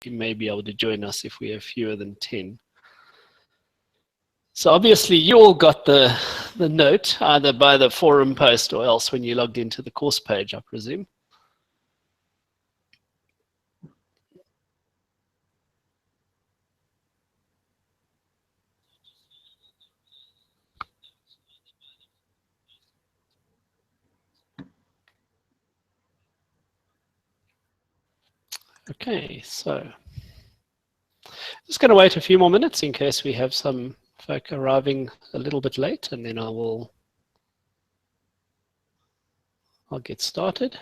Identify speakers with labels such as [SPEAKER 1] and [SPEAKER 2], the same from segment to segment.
[SPEAKER 1] you may be able to join us if we have fewer than 10. So obviously you all got the note either by the forum post or else when you logged into the course page, I presume. Okay, so just going to wait a few more minutes in case we have some folk arriving a little bit late, and then I'll get started.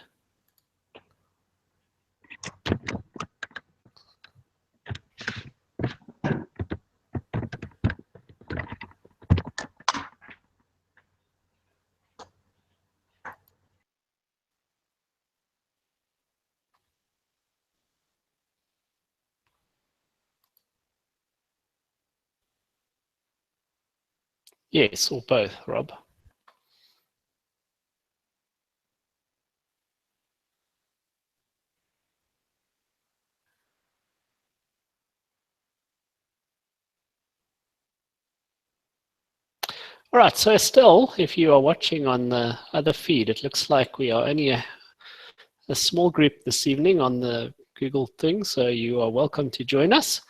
[SPEAKER 1] Yes, or both, Rob. All right, so still, if you are watching on the other feed, it looks like we are only a small group this evening on the Google thing, so you are welcome to join us.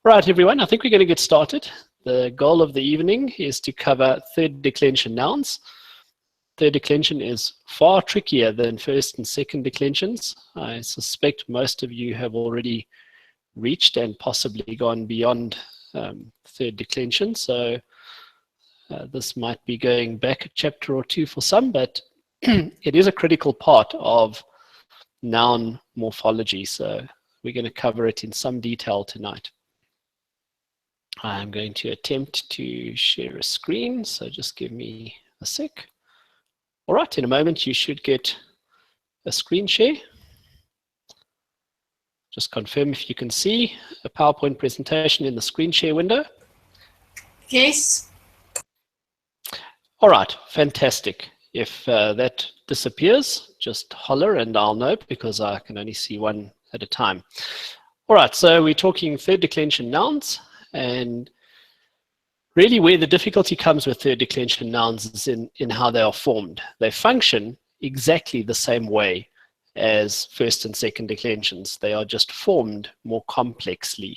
[SPEAKER 1] All right, everyone, I think we're going to get started. The goal of the evening is to cover third declension nouns. Third declension is far trickier than first and second declensions. I suspect most of you have already reached and possibly gone beyond third declension, so this might be going back a chapter or two for some, but it is a critical part of noun morphology, so we're going to cover it in some detail tonight. I'm going to attempt to share a screen, so just give me a sec. All right, in a moment you should get a screen share. Just confirm if you can see a PowerPoint presentation in the screen share window.
[SPEAKER 2] Yes.
[SPEAKER 1] All right, fantastic. If that disappears, just holler and I'll know because I can only see one at a time. All right, so we're talking third declension nouns, and really where the difficulty comes with third declension nouns is in how they are formed. They function exactly the same way as first and second declensions. They are just formed more complexly.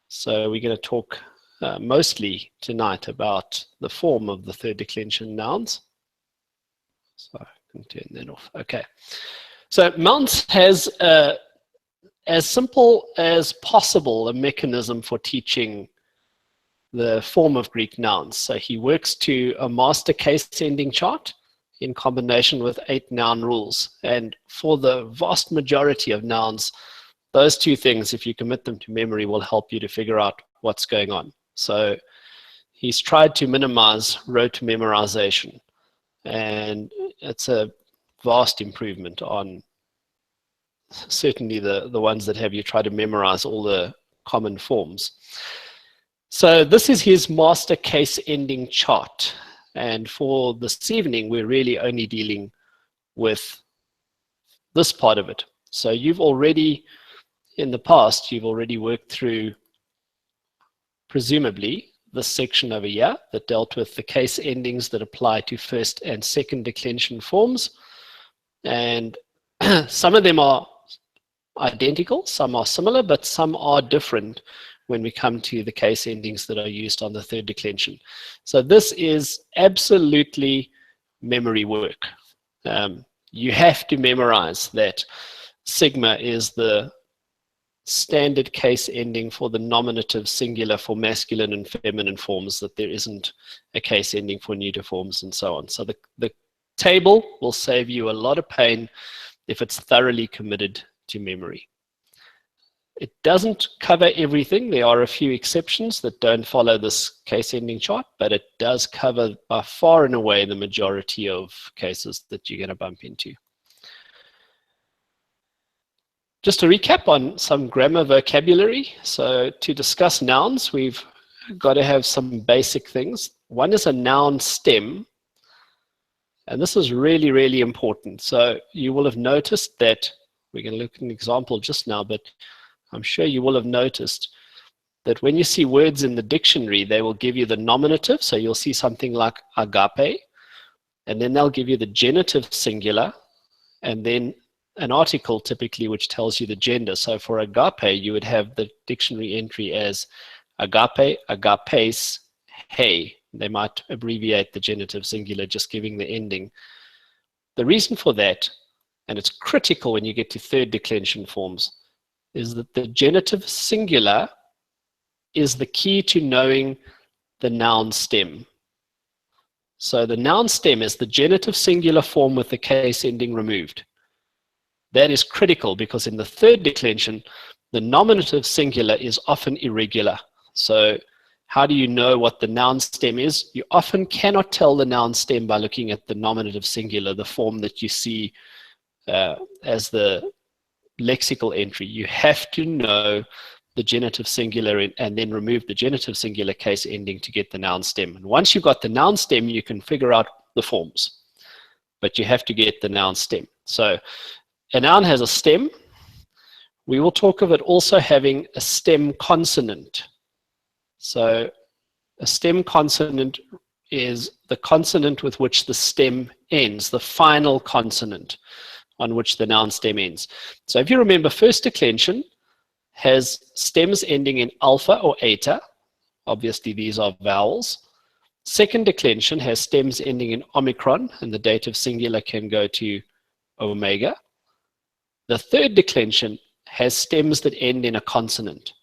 [SPEAKER 1] So we're going to talk mostly tonight about the form of the third declension nouns. So I can turn that off. Okay. So Mounts has as simple as possible a mechanism for teaching the form of Greek nouns. So he works to a master case ending chart in combination with 8 noun rules. And for the vast majority of nouns, those two things, if you commit them to memory, will help you to figure out what's going on. So he's tried to minimize rote memorization, and it's a vast improvement on certainly the ones that have you try to memorize all the common forms. So this is his master case ending chart, and for this evening we're really only dealing with this part of it. So you've already, in the past, you've already worked through presumably this section over here that dealt with the case endings that apply to first and second declension forms, and some of them are identical, some are similar, but some are different when we come to the case endings that are used on the third declension. So this is absolutely memory work. You have to memorize that sigma is the standard case ending for the nominative singular for masculine and feminine forms, that there isn't a case ending for neuter forms and so on. So the table will save you a lot of pain if it's thoroughly committed to memory. It doesn't cover everything. There are a few exceptions that don't follow this case ending chart, but it does cover by far and away the majority of cases that you're going to bump into. Just to recap on some grammar vocabulary. So to discuss nouns, we've got to have some basic things. One is a noun stem, and this is really, really important. So you will have noticed that we're going to look at an example just now, but I'm sure you will have noticed that when you see words in the dictionary, they will give you the nominative. So you'll see something like agape, and then they'll give you the genitive singular, and then an article typically which tells you the gender. So for agape, you would have the dictionary entry as agape, agapes, hey. They might abbreviate the genitive singular, just giving the ending. The reason for that, and it's critical when you get to third declension forms, is that the genitive singular is the key to knowing the noun stem. So the noun stem is the genitive singular form with the case ending removed. That is critical because in the third declension, the nominative singular is often irregular. So how do you know what the noun stem is? You often cannot tell the noun stem by looking at the nominative singular, the form that you see as the lexical entry. You have to know the genitive singular and then remove the genitive singular case ending to get the noun stem. And once you've got the noun stem, you can figure out the forms, but you have to get the noun stem. So a noun has a stem. We will talk of it also having a stem consonant. So a stem consonant is the consonant with which the stem ends, the final consonant on which the noun stem ends. So if you remember, first declension has stems ending in alpha or eta. Obviously, these are vowels. Second declension has stems ending in omicron, and the dative singular can go to omega. The third declension has stems that end in a consonant.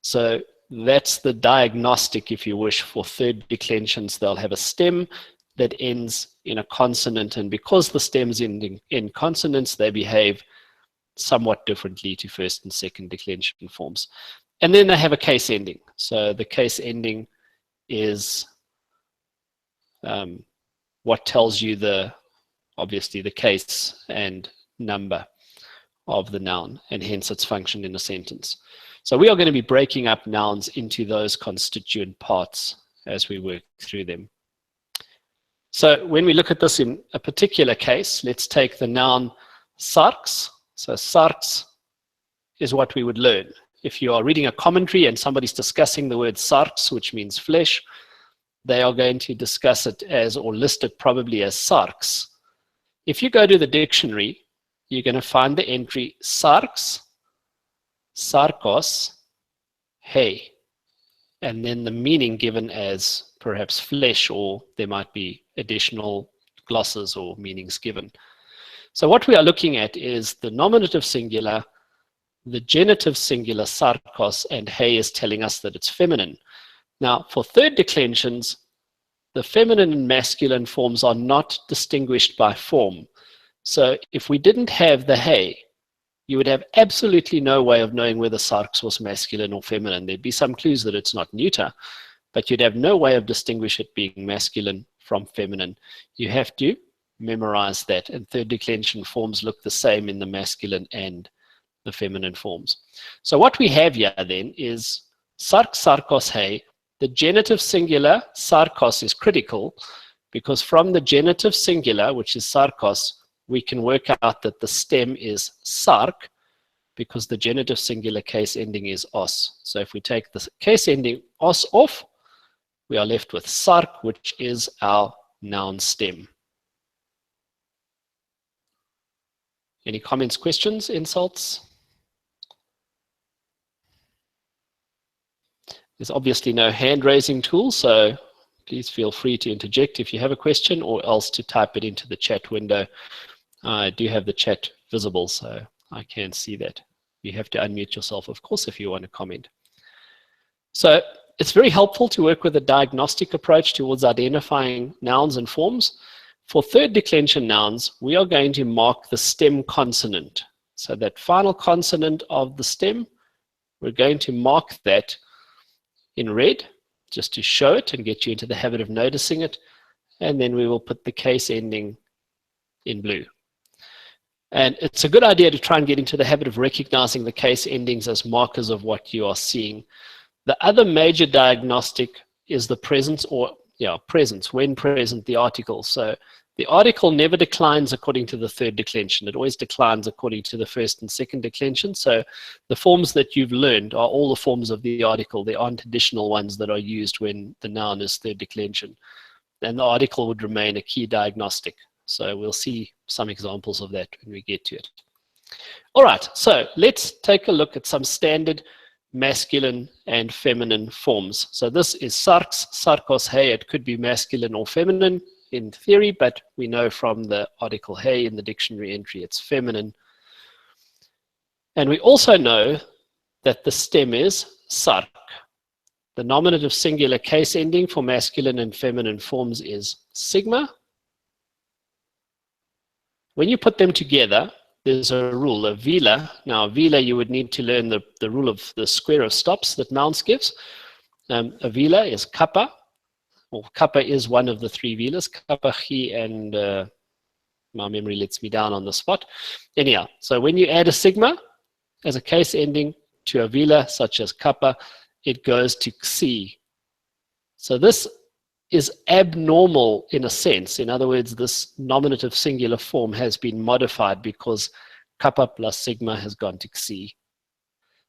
[SPEAKER 1] So that's the diagnostic, if you wish, for third declensions. They'll have a stem that ends in a consonant, and because the stems end in consonants, they behave somewhat differently to first and second declension forms. And then they have a case ending. So the case ending is what tells you obviously the case and number of the noun, and hence its function in a sentence. So we are going to be breaking up nouns into those constituent parts as we work through them. So when we look at this in a particular case, let's take the noun sarx. So sarx is what we would learn. If you are reading a commentary and somebody's discussing the word sarx, which means flesh, they are going to discuss it as, or list it probably as sarx. If you go to the dictionary, you're going to find the entry sarx, sarkos, hey, and then the meaning given as perhaps flesh, or there might be additional glosses or meanings given. So what we are looking at is the nominative singular, the genitive singular sarkos, and hey is telling us that it's feminine. Now for third declensions, the feminine and masculine forms are not distinguished by form. So if we didn't have the hey, you would have absolutely no way of knowing whether sarx was masculine or feminine. There'd be some clues that it's not neuter, but you'd have no way of distinguishing it being masculine from feminine. You have to memorize that, and third declension forms look the same in the masculine and the feminine forms. So what we have here then is sarx, sarkos, hey. The genitive singular sarkos is critical because from the genitive singular, which is sarkos, we can work out that the stem is sark because the genitive singular case ending is os. So if we take the case ending os off, we are left with sark, which is our noun stem. Any comments, questions, insults? There's obviously no hand raising tool, so please feel free to interject if you have a question, or else to type it into the chat window. I do have the chat visible, so I can see that. You have to unmute yourself, of course, if you want to comment. So it's very helpful to work with a diagnostic approach towards identifying nouns and forms. For third declension nouns, we are going to mark the stem consonant. So that final consonant of the stem, we're going to mark that in red, just to show it and get you into the habit of noticing it. And then we will put the case ending in blue. And it's a good idea to try and get into the habit of recognizing the case endings as markers of what you are seeing. The other major diagnostic is the presence, or presence, when present, the article. So The article never declines according to the third declension. It always declines according to the first and second declension. So the forms that you've learned are all the forms of the article. There aren't additional ones that are used when the noun is third declension. And the article would remain a key diagnostic. So we'll see some examples of that when we get to it. All right, so let's take a look at some standard masculine and feminine forms. So this is sarx, sarkos, hey. It could be masculine or feminine in theory, but we know from the article hey in the dictionary entry it's feminine. And we also know that the stem is sark. The nominative singular case ending for masculine and feminine forms is sigma. When you put them together, there's a rule, a vela. Now, a vela, you would need to learn the rule of the square of stops that Mounce gives. A vela is kappa. Well, kappa is one of the three velas, kappa, chi, and my memory lets me down on the spot. Anyhow, so when you add a sigma as a case ending to a vela such as kappa, it goes to xi. So this is abnormal in a sense. In other words, this nominative singular form has been modified because kappa plus sigma has gone to xi.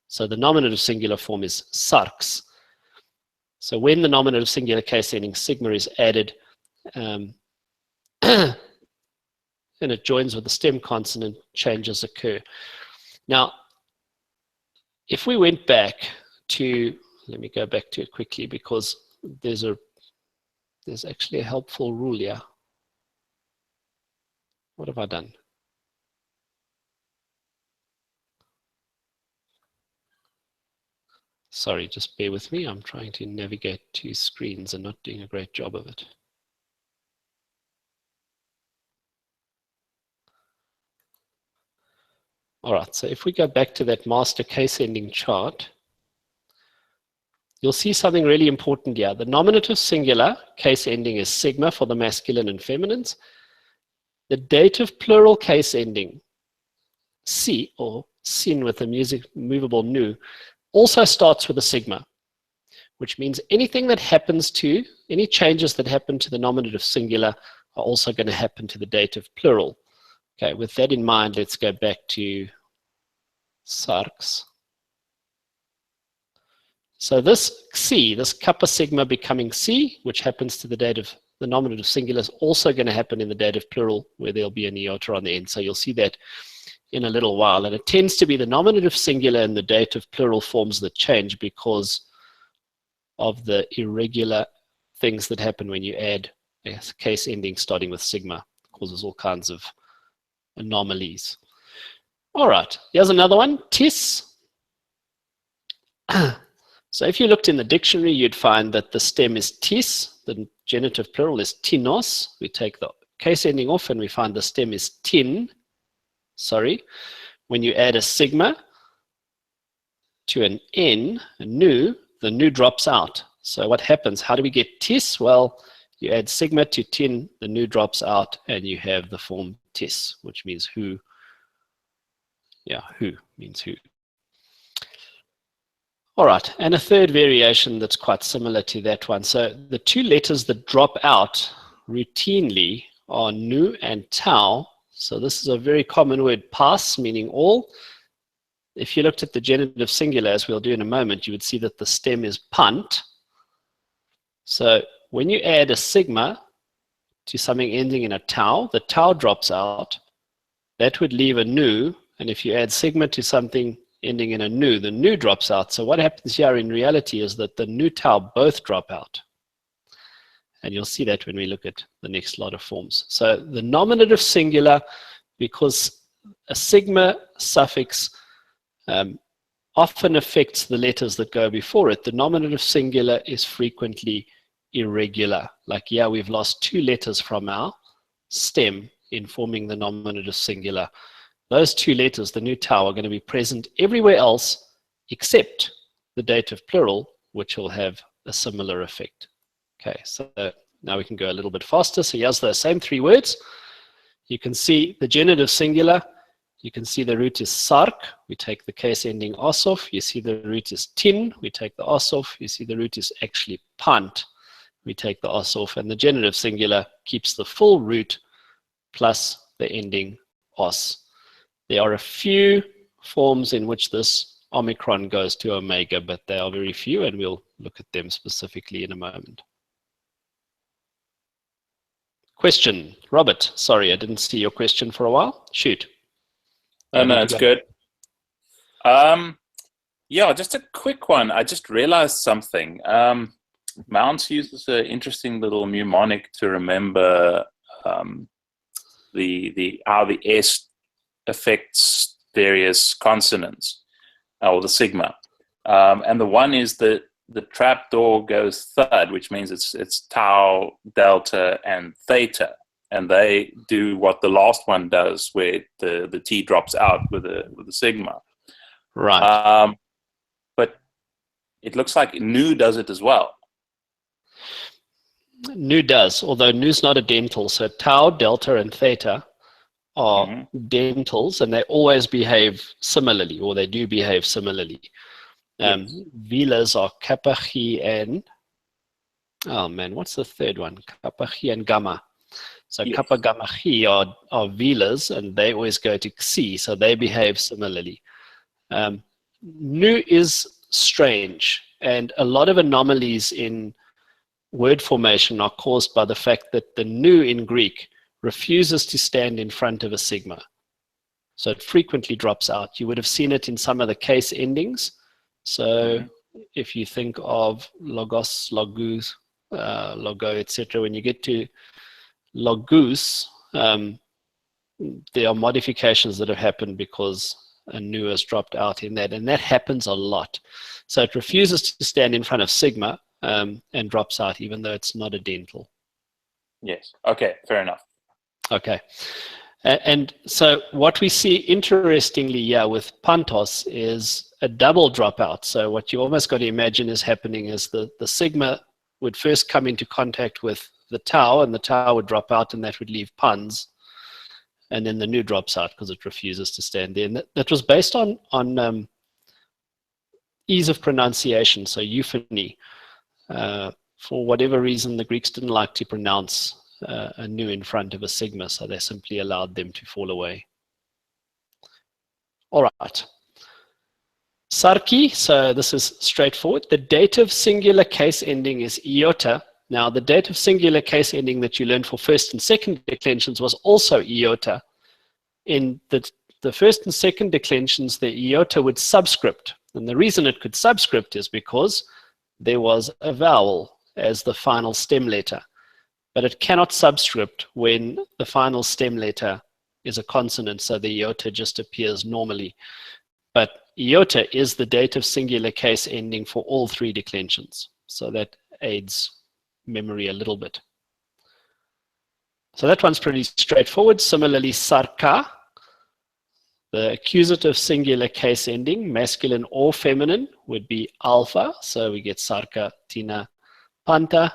[SPEAKER 1] So the nominative singular form is sarx. So when the nominative singular case ending sigma is added and it joins with the stem consonant, changes occur. Now, if we went back to, let me go back to it quickly because there's actually a helpful rule here. What have I done? Sorry, just bear with me. I'm trying to navigate two screens and not doing a great job of it. All right, so if we go back to that master case ending chart, you'll see something really important here. The nominative singular case ending is sigma for the masculine and feminines. The dative plural case ending, si or sin with a movable nu, also starts with a sigma, which means anything that happens to, any changes that happen to the nominative singular are also going to happen to the dative plural. Okay, with that in mind, let's go back to sarx. So this xi, this kappa sigma becoming xi, which happens to the nominative singular, is also going to happen in the dative plural where there'll be an iota on the end. So you'll see that in a little while. And it tends to be the nominative singular and the dative plural forms that change because of the irregular things that happen when you add a case ending starting with sigma. It causes all kinds of anomalies. All right, here's another one, tis. So if you looked in the dictionary, you'd find that the stem is tis, the genitive plural is tinos. We take the case ending off and we find the stem is tin. Sorry. When you add a sigma to an n, a nu, the nu drops out. So what happens? How do we get tis? Well, you add sigma to tin, the nu drops out, and you have the form tis, which means who. Yeah, who means who. All right, and a third variation that's quite similar to that one. So the two letters that drop out routinely are nu and tau. So this is a very common word, pas, meaning all. If you looked at the genitive singular, as we'll do in a moment, you would see that the stem is pant. So when you add a sigma to something ending in a tau, the tau drops out. That would leave a nu, and if you add sigma to something ending in a nu, the nu drops out. So what happens here in reality is that the nu tau both drop out. And you'll see that when we look at the next lot of forms. So the nominative singular, because a sigma suffix often affects the letters that go before it, the nominative singular is frequently irregular. Like here, we've lost two letters from our stem in forming the nominative singular. Those two letters, the nu tau, are going to be present everywhere else except the dative plural, which will have a similar effect. Okay, so now we can go a little bit faster. So here's those same three words. You can see the genitive singular. You can see the root is sark. We take the case ending os off. You see the root is tin. We take the os off. You see the root is actually pant. We take the os off. And the genitive singular keeps the full root plus the ending os. There are a few forms in which this omicron goes to omega, but they are very few, and we'll look at them specifically in a moment. Question, Robert. Sorry, I didn't see your question for a while. Shoot.
[SPEAKER 3] Oh, no, it's good. Yeah, just a quick one. I just realized something. Mounts uses an interesting little mnemonic to remember the how the S affects various consonants, or the sigma. And the one is that the trapdoor goes third, which means it's tau, delta, and theta, and they do what the last one does, where the T drops out with the sigma.
[SPEAKER 1] Right.
[SPEAKER 3] But it looks like nu does it as well.
[SPEAKER 1] Nu does, although nu's not a dental. So tau, delta, and theta are dentals, and they always behave similarly, or they do behave similarly. Velas are kappa, chi, and oh man, what's the third one? Kappa, chi, and gamma. So kappa, gamma, chi are velas, and they always go to xi, so they behave similarly. Nu is strange, and a lot of anomalies in word formation are caused by the fact that the nu in Greek refuses to stand in front of a sigma. So it frequently drops out. You would have seen it in some of the case endings. So if you think of logos, logus, logo, etc., when you get to logus, there are modifications that have happened because a nu has dropped out in that, and that happens a lot. So it refuses to stand in front of sigma and drops out, even though it's not a dental.
[SPEAKER 3] Yes. Okay, fair enough.
[SPEAKER 1] Okay. And so what we see interestingly here with pantos is a double dropout. So what you almost got to imagine is happening is the sigma would first come into contact with the tau, and the tau would drop out, and that would leave pans. And then the nu drops out because it refuses to stand there. And that was based on ease of pronunciation, so euphony. For whatever reason, the Greeks didn't like to pronounce a nu in front of a sigma, so they simply allowed them to fall away. All right. Sarki, so this is straightforward. The dative singular case ending is iota. Now, the dative singular case ending that you learned for first and second declensions was also iota. In the first and second declensions, the iota would subscript. And the reason it could subscript is because there was a vowel as the final stem letter. But it cannot subscript when the final stem letter is a consonant, so the iota just appears normally. But iota is the dative singular case ending for all three declensions. So that aids memory a little bit. So that one's pretty straightforward. Similarly, sarka, the accusative singular case ending, masculine or feminine, would be alpha. So we get sarka, tina, panta.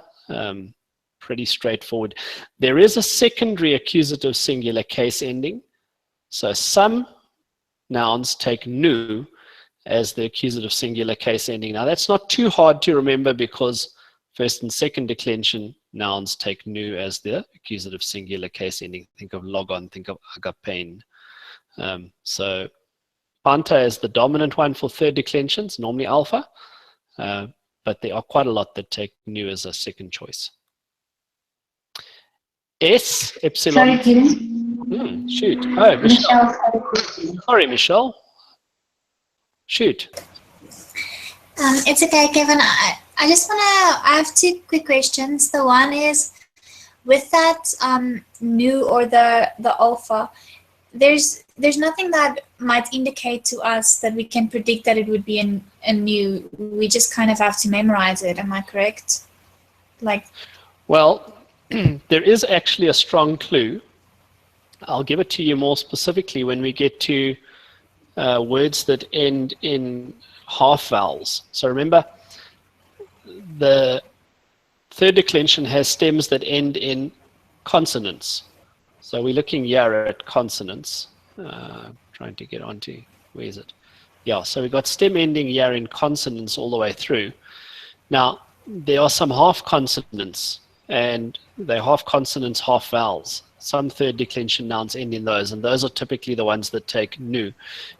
[SPEAKER 1] Pretty straightforward. There is a secondary accusative singular case ending. So some nouns take nu as the accusative singular case ending. Now that's not too hard to remember because first and second declension nouns take nu as the accusative singular case ending. Think of logon, think of agapein. So panta is the dominant one for third declensions, normally alpha, but there are quite a lot that take nu as a second choice. S, epsilon.
[SPEAKER 2] Sorry, Kevin.
[SPEAKER 1] Shoot. Oh, Michelle.
[SPEAKER 2] Had a question.
[SPEAKER 1] Sorry, Michelle. Shoot.
[SPEAKER 2] It's okay, Kevin. I have two quick questions. The one is, with that nu or the alpha, there's nothing that might indicate to us that we can predict that it would be a nu. We just kind of have to memorize it. Am I correct?
[SPEAKER 1] Well, there is actually a strong clue. I'll give it to you more specifically when we get to words that end in half vowels. So remember, the third declension has stems that end in consonants. So we're looking here at consonants. Trying to get onto, where is it? Yeah, so we've got stem ending here in consonants all the way through. Now, there are some half consonants, and they're half consonants, half vowels. some third declension nouns end in those, and those are typically the ones that take nu.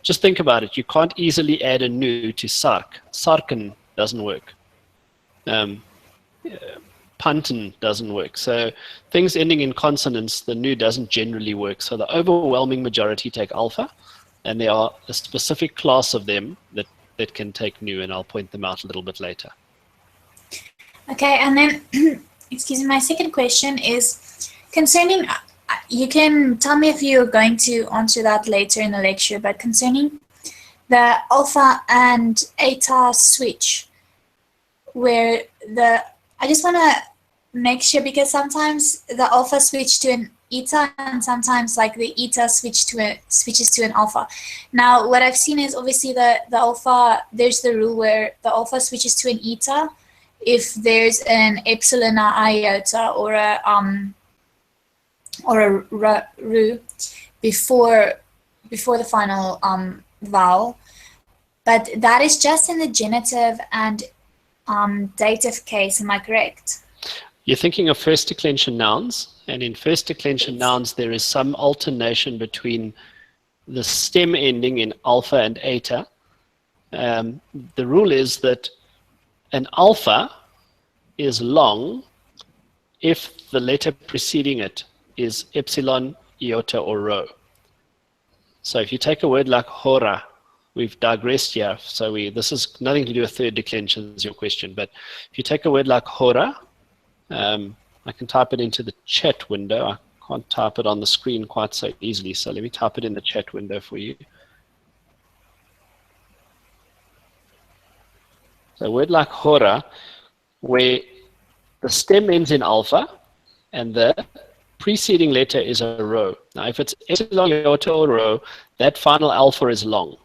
[SPEAKER 1] Just think about it. You can't easily add a nu to sark. Sarken doesn't work. Panten doesn't work. So things ending in consonants, the nu doesn't generally work. So the overwhelming majority take alpha, and there are a specific class of them that can take nu, and I'll point them out a little bit later.
[SPEAKER 2] Okay, and then, excuse me, my second question is concerning, you can tell me if you're going to answer that later in the lecture, but concerning the alpha and eta switch, where I just want to make sure, because sometimes the alpha switch to an eta, and sometimes like the eta switches to an alpha. Now, what I've seen is obviously the alpha, there's the rule where the alpha switches to an eta if there's an epsilon or iota or a ru before the final vowel. But that is just in the genitive and dative case, am I correct?
[SPEAKER 1] You're thinking of first declension nouns, and in first declension nouns there is some alternation between the stem ending in alpha and eta. The rule is that an alpha is long if the letter preceding it is epsilon, iota, or rho. So if you take a word like hora, we've digressed here, so this is nothing to do with third declension is your question, but if you take a word like hora, I can type it into the chat window. I can't type it on the screen quite so easily, so let me type it in the chat window for you. So a word like hora, where the stem ends in alpha and the preceding letter is a rho. Now if it's epsilon, iota, or rho, that final alpha is long.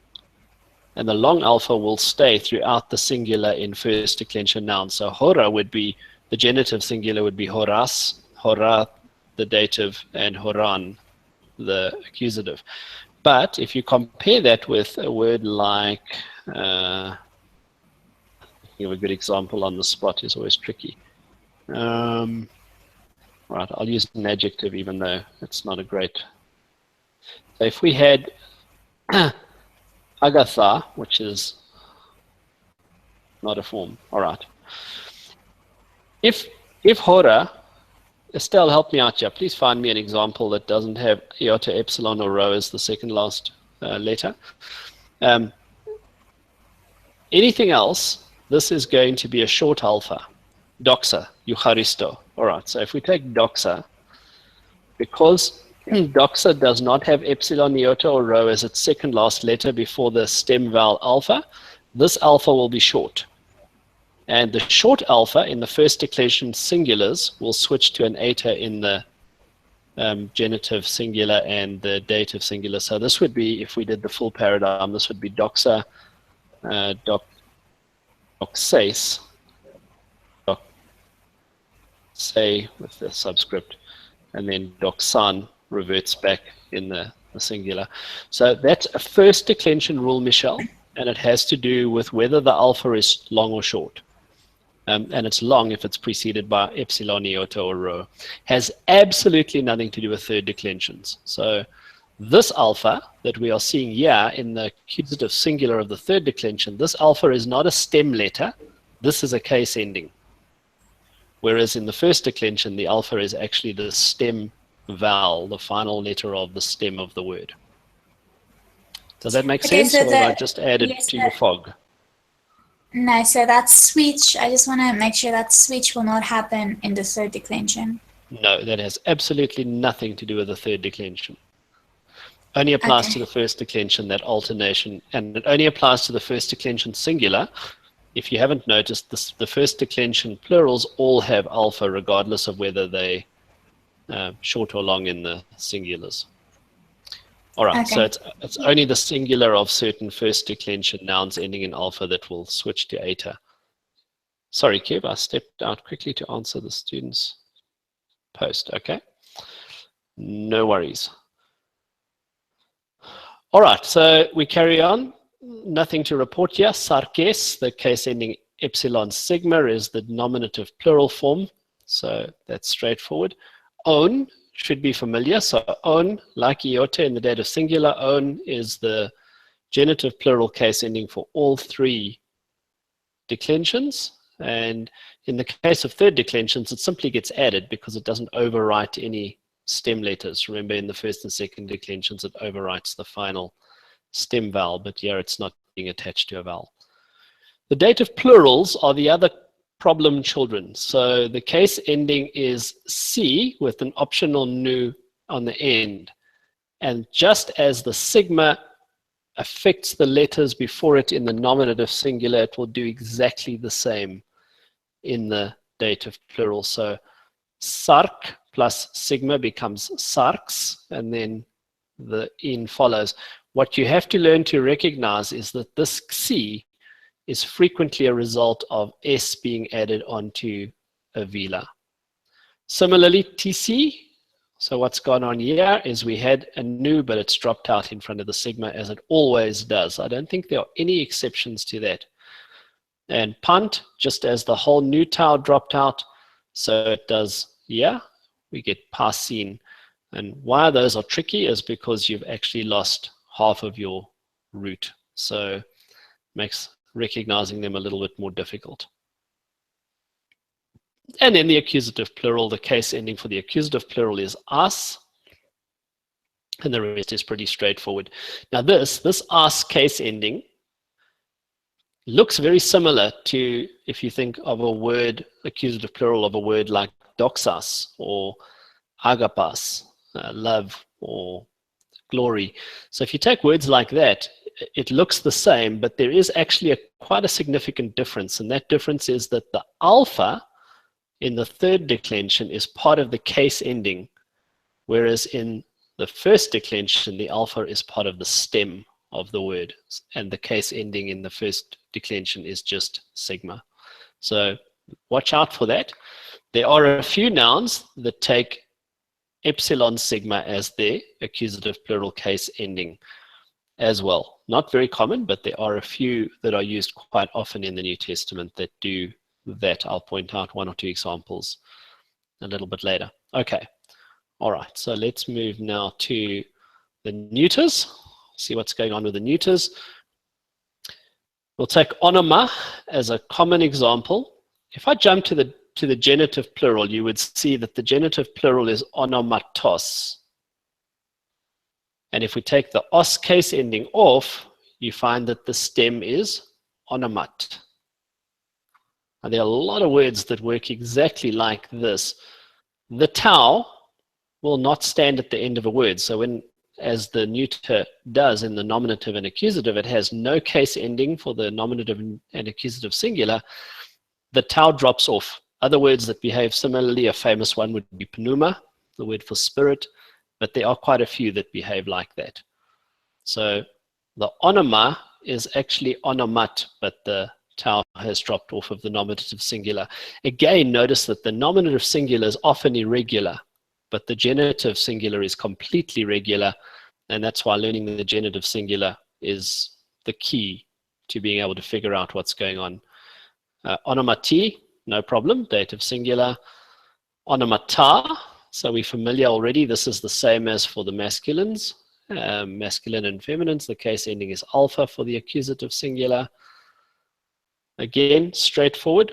[SPEAKER 1] And the long alpha will stay throughout the singular in first declension nouns. So hora would be, the genitive singular would be horas, hora, the dative, and horan, the accusative. But if you compare that with a word like, a good example on the spot is always tricky. Right, I'll use an adjective even though it's not a great. So if we had agatha, which is not a form, all right. If hora, Estelle, help me out here. Please find me an example that doesn't have iota, epsilon, or rho as the second last letter. Anything else, this is going to be a short alpha. Doxa, Eucharisto. All right, so if we take doxa, because doxa does not have epsilon, iota, or rho as its second last letter before the stem vowel alpha, this alpha will be short. And the short alpha in the first declension singulars will switch to an eta in the genitive singular and the dative singular. So this would be, if we did the full paradigm, this would be doxa, doxase, say with the subscript, and then doxan reverts back in the singular. So that's a first declension rule, Michelle, and it has to do with whether the alpha is long or short. And it's long if it's preceded by epsilon, iota, or rho. Has absolutely nothing to do with third declensions. So this alpha that we are seeing here in the accusative singular of the third declension, this alpha is not a stem letter. This is a case ending. Whereas in the first declension, the alpha is actually the stem vowel, the final letter of the stem of the word. Does that make sense,
[SPEAKER 2] so
[SPEAKER 1] or have I just added
[SPEAKER 2] yes,
[SPEAKER 1] to your fog?
[SPEAKER 2] No, so that switch, I just want to make sure that switch will not happen in the third declension.
[SPEAKER 1] No, that has absolutely nothing to do with the third declension. Only applies to the first declension, that alternation, and it only applies to the first declension singular. If you haven't noticed, the first declension plurals all have alpha regardless of whether they short or long in the singulars. All right, so it's only the singular of certain first declension nouns ending in alpha that will switch to eta. Sorry, Kev, I stepped out quickly to answer the student's post. Okay, no worries. All right, so we carry on. Nothing to report here. Sarkes, the case ending epsilon sigma, is the nominative plural form, so that's straightforward. Own should be familiar. So own, like iota in the dative singular, own is the genitive plural case ending for all three declensions. And in the case of third declensions, it simply gets added because it doesn't overwrite any stem letters. Remember, in the first and second declensions, it overwrites the final stem vowel, but here it's not being attached to a vowel. The dative plurals are the other problem children. So the case ending is C with an optional nu on the end. And just as the sigma affects the letters before it in the nominative singular, it will do exactly the same in the dative plural. So sark plus sigma becomes sarks, and then the in follows. What you have to learn to recognize is that this C is frequently a result of S being added onto a velar. Similarly, TC, so what's gone on here is we had a nu, but it's dropped out in front of the sigma, as it always does. I don't think there are any exceptions to that. And punt, just as the whole nu tau dropped out, so it does here, we get passine. And why those are tricky is because you've actually lost half of your root. So it makes recognizing them a little bit more difficult. And in the accusative plural, the case ending for the accusative plural is us, and the rest is pretty straightforward. Now this us case ending looks very similar to, if you think of a word, accusative plural of a word like doxas or agapas, love or glory. So if you take words like that, it looks the same, but there is actually quite a significant difference. And that difference is that the alpha in the third declension is part of the case ending, whereas in the first declension, the alpha is part of the stem of the word, and the case ending in the first declension is just sigma. So watch out for that. There are a few nouns that take epsilon sigma as their accusative plural case ending as well. Not very common, but there are a few that are used quite often in the New Testament that do that. I'll point out one or two examples a little bit later. Okay, all right, so let's move now to the neuters. See what's going on with the neuters. We'll take onoma as a common example. If I jump to the genitive plural, you would see that the genitive plural is onomatos. And if we take the os case ending off, you find that the stem is onomat. And there are a lot of words that work exactly like this. The tau will not stand at the end of a word. So when, as the neuter does in the nominative and accusative, it has no case ending for the nominative and accusative singular, the tau drops off. Other words that behave similarly, a famous one would be pneuma, the word for spirit, but there are quite a few that behave like that. So the onoma is actually onomat, but the tau has dropped off of the nominative singular. Again, notice that the nominative singular is often irregular, but the genitive singular is completely regular, and that's why learning the genitive singular is the key to being able to figure out what's going on. Onomati, no problem, dative singular. Onomata, so we're familiar already. This is the same as for the masculines, masculine and feminines. The case ending is alpha for the accusative singular. Again, straightforward.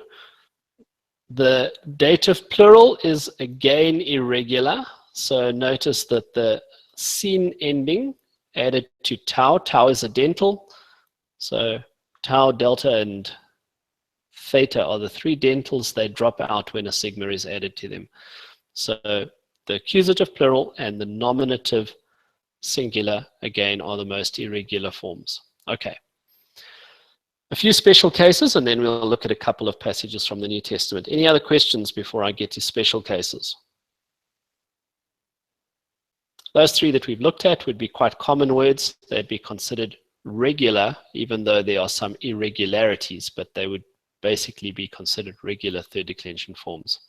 [SPEAKER 1] The dative plural is again irregular. So notice that the sin ending added to tau. Tau is a dental. So tau, delta, and theta are the three dentals. They drop out when a sigma is added to them. So the accusative plural and the nominative singular, again, are the most irregular forms. Okay. A few special cases, and then we'll look at a couple of passages from the New Testament. Any other questions before I get to special cases? Those three that we've looked at would be quite common words. They'd be considered regular, even though there are some irregularities, but they would basically be considered regular third declension forms.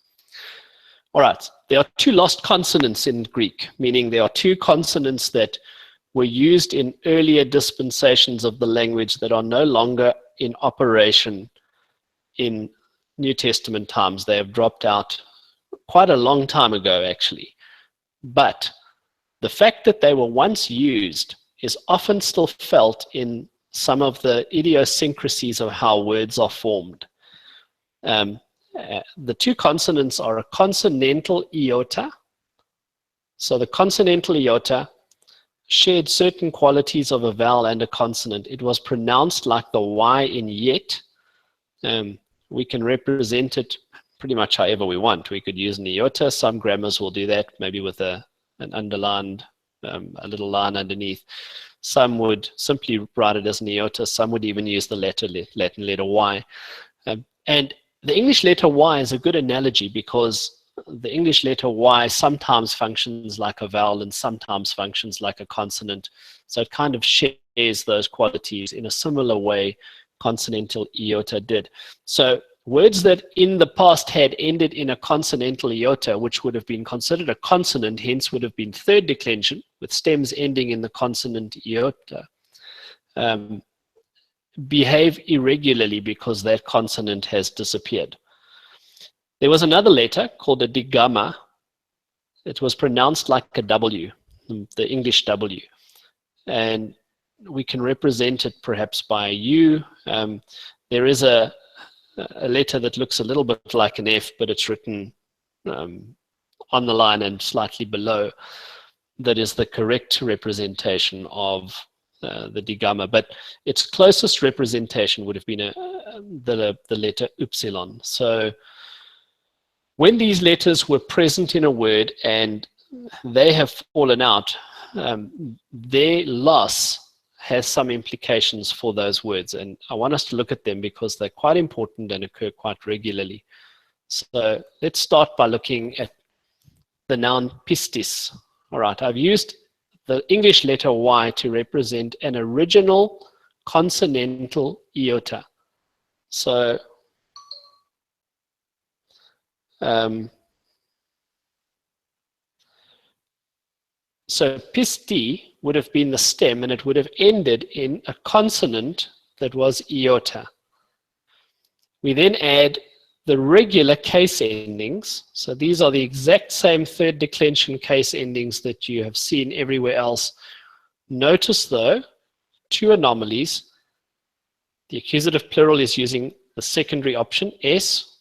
[SPEAKER 1] All right, there are two lost consonants in Greek, meaning there are two consonants that were used in earlier dispensations of the language that are no longer in operation in New Testament times. They have dropped out quite a long time ago, actually. but the fact that they were once used is often still felt in some of the idiosyncrasies of how words are formed. The two consonants are a consonantal iota. So the consonantal iota shared certain qualities of a vowel and a consonant. It was pronounced like the Y in yet. We can represent it pretty much however we want. We could use an iota. Some grammars will do that, maybe with an underlined, a little line underneath. Some would simply write it as an iota. Some would even use the Latin letter Y. And the English letter Y is a good analogy because the English letter Y sometimes functions like a vowel and sometimes functions like a consonant. So it kind of shares those qualities in a similar way consonantal iota did. So words that in the past had ended in a consonantal iota, which would have been considered a consonant, hence would have been third declension, with stems ending in the consonant iota, behave irregularly because that consonant has disappeared. There was another letter called a digamma. It was pronounced like a W, the English W. And we can represent it perhaps by U. There is a letter that looks a little bit like an F, but it's written on the line and slightly below. That is the correct representation of the digamma, but its closest representation would have been the letter upsilon. So when these letters were present in a word and they have fallen out, their loss has some implications for those words, and I want us to look at them because they're quite important and occur quite regularly. So let's start by looking at the noun pistis. All right, I've used the English letter Y to represent an original consonantal iota. So pisti would have been the stem and it would have ended in a consonant that was iota. We then add the regular case endings. So these are the exact same third declension case endings that you have seen everywhere else. Notice though, two anomalies. The accusative plural is using the secondary option, S.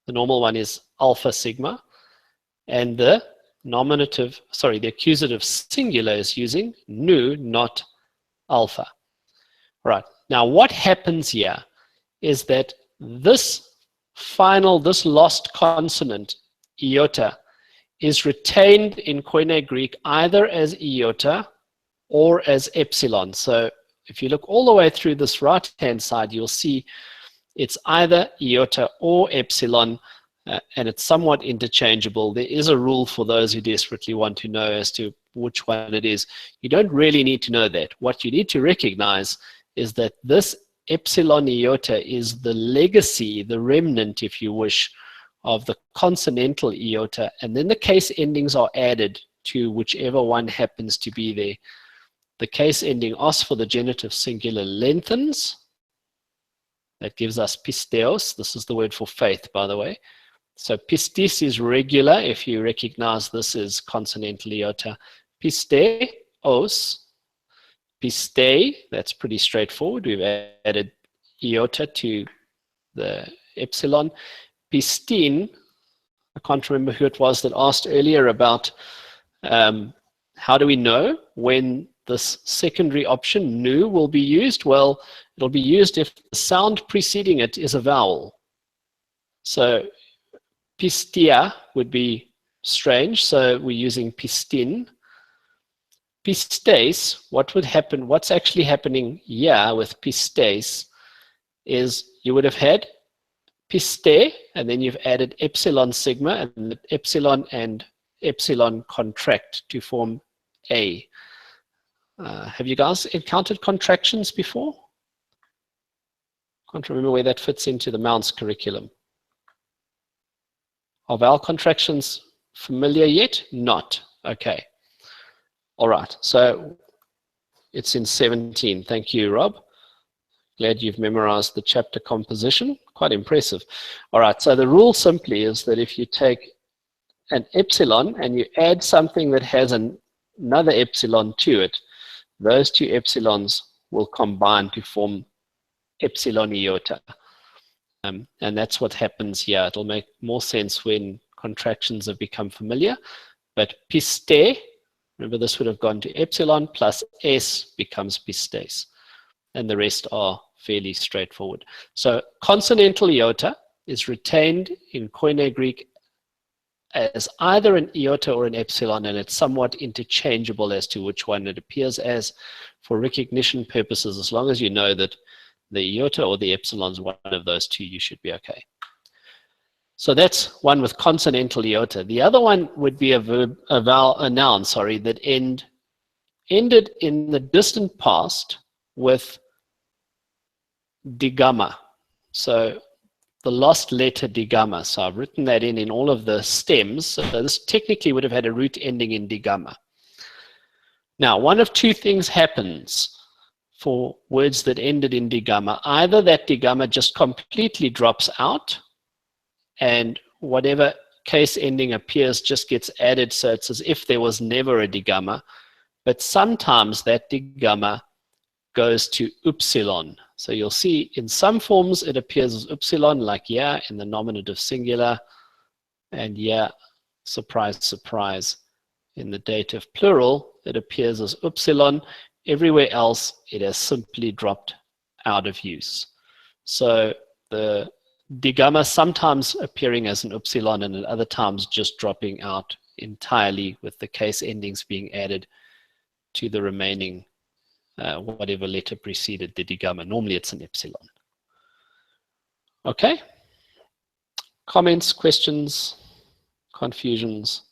[SPEAKER 1] The normal one is alpha sigma. And the accusative singular is using nu, not alpha. Right. Now what happens here is that this lost consonant, iota, is retained in Koine Greek either as iota or as epsilon. So if you look all the way through this right-hand side, you'll see it's either iota or epsilon, and it's somewhat interchangeable. There is a rule for those who desperately want to know as to which one it is. You don't really need to know that. What you need to recognize is that this epsilon iota is the legacy, the remnant, if you wish, of the consonantal iota, and then the case endings are added to whichever one happens to be there. The case ending os for the genitive singular lengthens. That gives us pisteos. This is the word for faith, by the way. So pistis is regular if you recognize this as consonantal iota. Pisteos, piste, that's pretty straightforward. We've added iota to the epsilon. Pistin, I can't remember who it was that asked earlier about how do we know when this secondary option, nu, will be used? Well, it'll be used if the sound preceding it is a vowel. So pistia would be strange, so we're using pistin. Pistes, what would happen, what's actually happening here with pistes is you would have had piste, and then you've added epsilon sigma, and epsilon contract to form a. Have you guys encountered contractions before? Can't remember where that fits into the Mounts curriculum. Are vowel contractions familiar yet? Not. Okay. All right. So it's in 17. Thank you, Rob. Glad you've memorized the chapter composition. Quite impressive. All right. So the rule simply is that if you take an epsilon and you add something that has another epsilon to it, those two epsilons will combine to form epsilon iota. And that's what happens here. It'll make more sense when contractions have become familiar. But piste, remember this would have gone to epsilon plus s becomes pistes. And the rest are fairly straightforward. So consonantal iota is retained in Koine Greek as either an iota or an epsilon, and it's somewhat interchangeable as to which one it appears as. For recognition purposes, as long as you know that the iota or the epsilon is one of those two, you should be okay. So that's one with consonantal iota. The other one would be a noun, that ended in the distant past with digamma. So the lost letter digamma. So I've written that in all of the stems. So this technically would have had a root ending in digamma. Now, one of two things happens for words that ended in digamma. Either that digamma just completely drops out and whatever case ending appears just gets added, so it's as if there was never a digamma. But sometimes that digamma goes to upsilon. So you'll see in some forms it appears as upsilon, like yeah in the nominative singular, and yeah, surprise, surprise, in the dative plural it appears as upsilon. Everywhere else it has simply dropped out of use. So the digamma sometimes appearing as an upsilon and at other times just dropping out entirely, with the case endings being added to the remaining whatever letter preceded the digamma. Normally it's an epsilon. Okay? Comments, questions, confusions?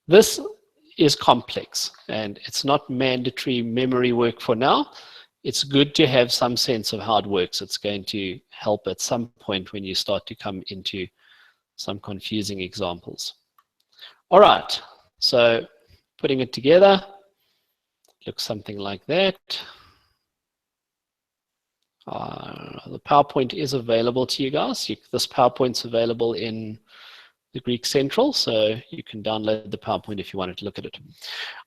[SPEAKER 1] This is complex and it's not mandatory memory work for now. It's good to have some sense of how it works. It's going to help at some point when you start to come into some confusing examples. All right, so putting it together, looks something like that. The PowerPoint is available to you guys. This PowerPoint's available in the Greek Central, so you can download the PowerPoint if you wanted to look at it.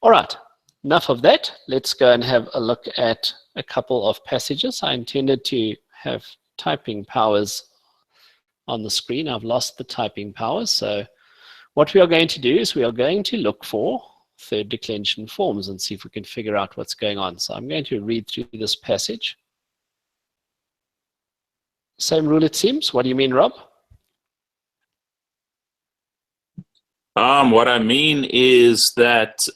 [SPEAKER 1] All right, enough of that. Let's go and have a look at a couple of passages. I intended to have typing powers on the screen. I've lost the typing powers, so what we are going to do is we are going to look for third declension forms and see if we can figure out what's going on. So I'm going to read through this passage. Same rule it seems. What do you mean, Rob?
[SPEAKER 3] What I mean is that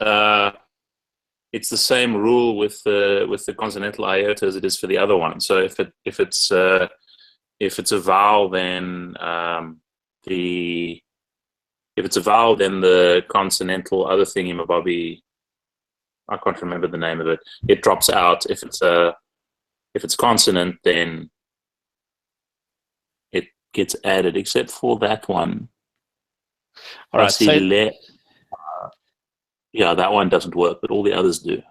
[SPEAKER 3] it's the same rule with the consonantal iota as it is for the other one. So if it's a vowel, then if it's a vowel, then the consonantal other thingy-mabobby, I can't remember the name of it, it drops out. If it's consonant, then it gets added, except for that one. All right, so yeah, that one doesn't work, but all the others do.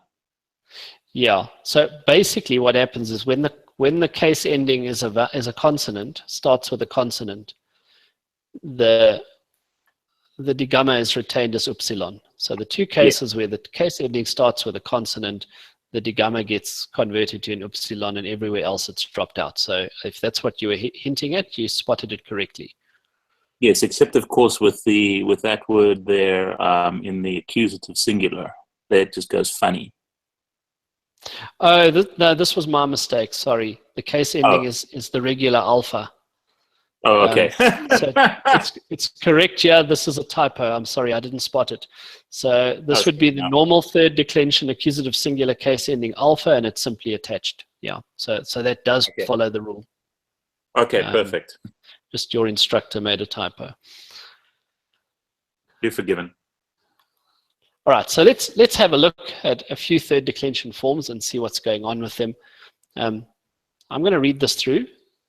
[SPEAKER 1] Yeah, so basically what happens is when the case ending is a consonant, starts with a consonant, the digamma is retained as upsilon. So the two cases where the case ending starts with a consonant, the digamma gets converted to an upsilon, and everywhere else it's dropped out. So if that's what you were hinting at, you spotted it correctly.
[SPEAKER 3] Yes, except of course with that word there in the accusative singular, that just goes funny.
[SPEAKER 1] Oh, no, this was my mistake. Sorry, the case ending is the regular alpha.
[SPEAKER 3] Oh, okay.
[SPEAKER 1] So it's correct. Yeah, this is a typo. I'm sorry, I didn't spot it. So this would be the normal third declension accusative singular case ending alpha, and it's simply attached. Yeah. So that does follow the rule.
[SPEAKER 3] Okay, perfect.
[SPEAKER 1] Just your instructor made a typo.
[SPEAKER 3] You're forgiven.
[SPEAKER 1] All right. So let's have a look at a few third declension forms and see what's going on with them. I'm going to read this through.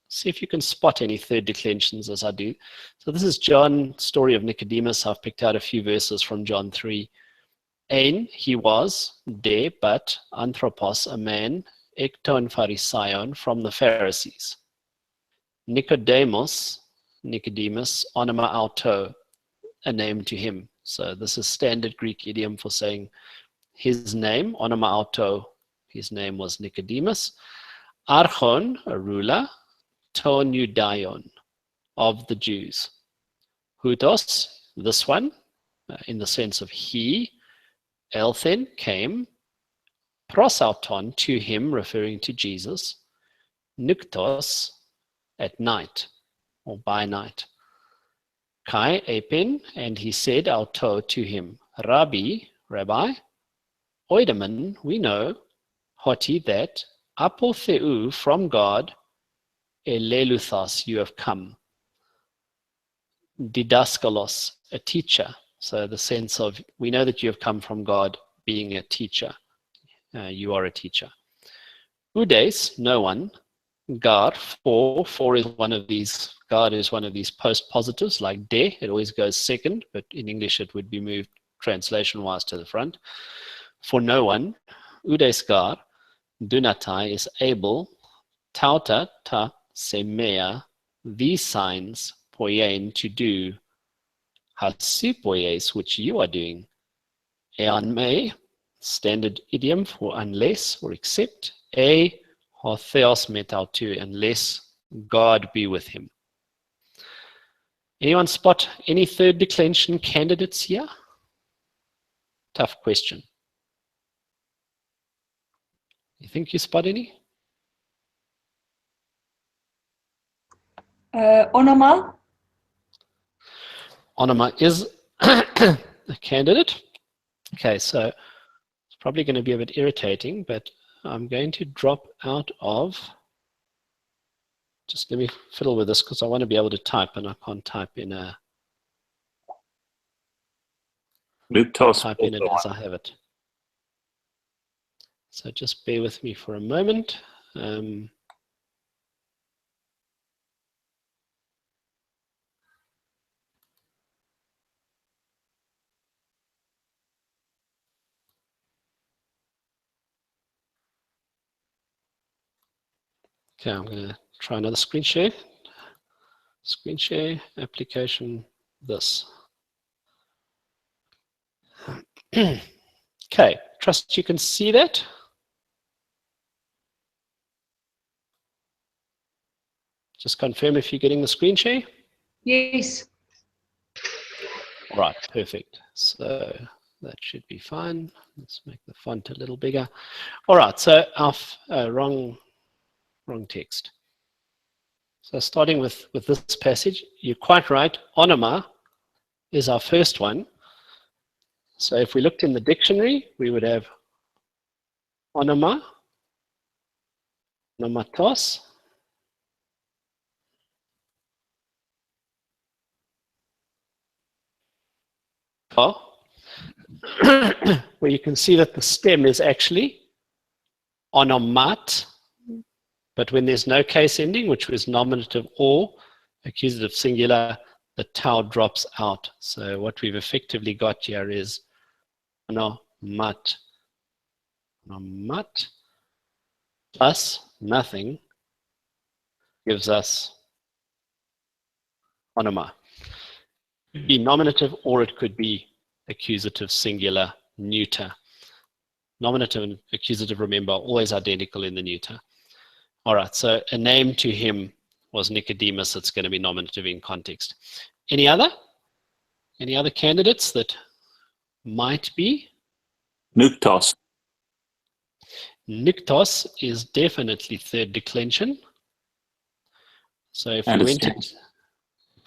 [SPEAKER 1] See if you can spot any third declensions as I do. So this is John, story of Nicodemus. I've picked out a few verses from John 3. Ein, he was, de, but, anthropos, a man, ekton pharisaion, from the Pharisees. Nicodemus, onoma auto, a name to him. So this is standard Greek idiom for saying his name, onoma auto, his name was Nicodemus. Archon, a ruler, ton Judaion, of the Jews. Hutos, this one, in the sense of he. Elthen, came. Prosauton, to him, referring to Jesus. Nyktos, at night, or by night. Kai epin, and he said auto to him, Rabbi, Rabbi, oidaman, we know, hoti, that, apotheu, from God, eleluthos, you have come. Didaskalos, a teacher. So the sense of, we know that you have come from God, being a teacher. You are a teacher. Udes, no one. Gar, for is one of these, God is one of these post-positives, like de, it always goes second, but in English it would be moved translation-wise to the front. For no one, udes gar, dunatai is able, tauta ta semea, these signs, poien, to do, hasipoies, which you are doing. Ean me, standard idiom for unless or except. A, ho theos metau to, unless God be with him. Anyone spot any third declension candidates here? Tough question. You think you spot any?
[SPEAKER 4] Onoma.
[SPEAKER 1] Onoma is a candidate. Okay, so it's probably going to be a bit irritating, but I'm going to drop out of, just let me fiddle with this because I want to be able to type and I can't type in a, type in it as I have it. So just bear with me for a moment. Okay, I'm going to try another screen share. Screen share, application, this. Okay, trust you can see that. Just confirm if you're getting the screen share.
[SPEAKER 4] Yes.
[SPEAKER 1] All right, perfect. So that should be fine. Let's make the font a little bigger. All right, so our wrong text. So starting with this passage, you're quite right. Onoma is our first one. So if we looked in the dictionary, we would have onoma, onomatos, where you can see that the stem is actually onomat, but when there's no case ending, which was nominative or accusative singular, the tau drops out. So what we've effectively got here is onomat, onomat plus nothing gives us onoma. It could be nominative or it could be accusative singular neuter. Nominative and accusative, remember, are always identical in the neuter. All right, so a name to him was Nicodemus. It's going to be nominative in context. Any other? Any other candidates that might be?
[SPEAKER 3] Nyktos.
[SPEAKER 1] Nyktos is definitely third declension. So if